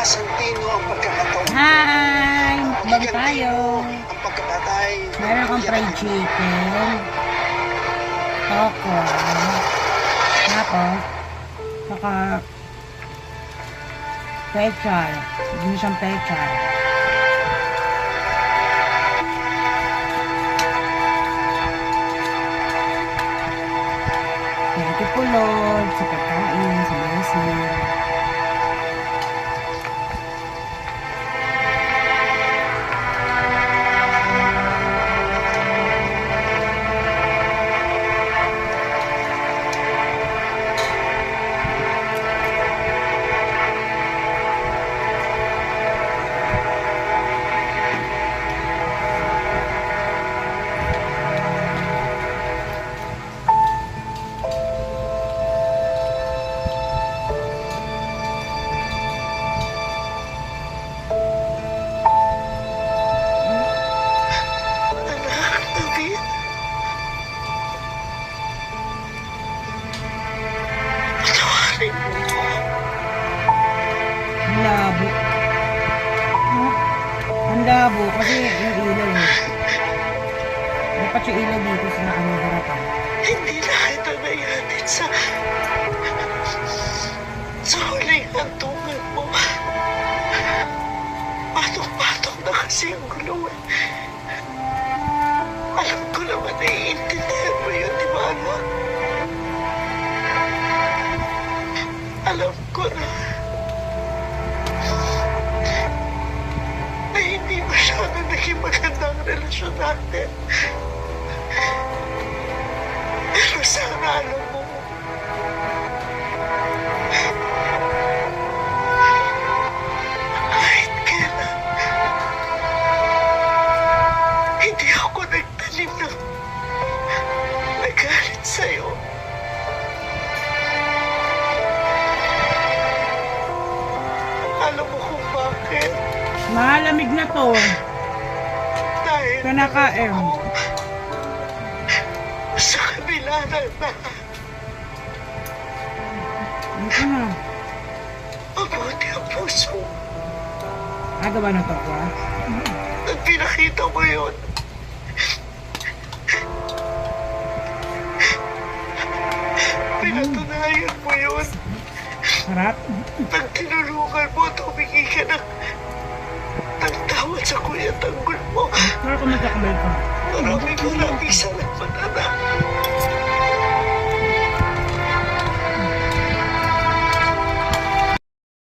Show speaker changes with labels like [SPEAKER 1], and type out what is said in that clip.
[SPEAKER 1] Santino ang pagkakataon.
[SPEAKER 2] Hi! Bang tayo.
[SPEAKER 1] Ang pagkabatay.
[SPEAKER 2] Meron akong fried chicken. Toko. Tapos, saka pechar. Ginisang pechar. Thank you po Lord sa pagkain, sa blessing. Labo. Ang labo kasi yung ilaw eh. Dapat yung ilaw dito sa ano harapan.
[SPEAKER 1] Hindi na kita nayanin sa huling hantungan mo. Patok-patok na kasi ang gulo eh. Alam ko naman naiintindihan mo yun, di ba anak? Alam ko na hindi masyadong naging magandang relasyon natin. Pero sana alam mo, kahit kailan, hindi ako nagtanim ng nagalit sa'yo. Alam mo kung bakit?
[SPEAKER 2] Malamig na to.
[SPEAKER 1] Dahil
[SPEAKER 2] Kanaka-M.
[SPEAKER 1] sa kabila ng lahat,
[SPEAKER 2] Ito na.
[SPEAKER 1] mabuti ang puso.
[SPEAKER 2] Gawa na to ko
[SPEAKER 1] Nang pinakita mo yun, pinatunayan mo yun.
[SPEAKER 2] Sarap.
[SPEAKER 1] Nang tinulungan mo, tumingin ka ng tawad sa kuya tanggol mo.
[SPEAKER 2] Sarap ko magkakamay ko.
[SPEAKER 1] Maraming salamat, anak.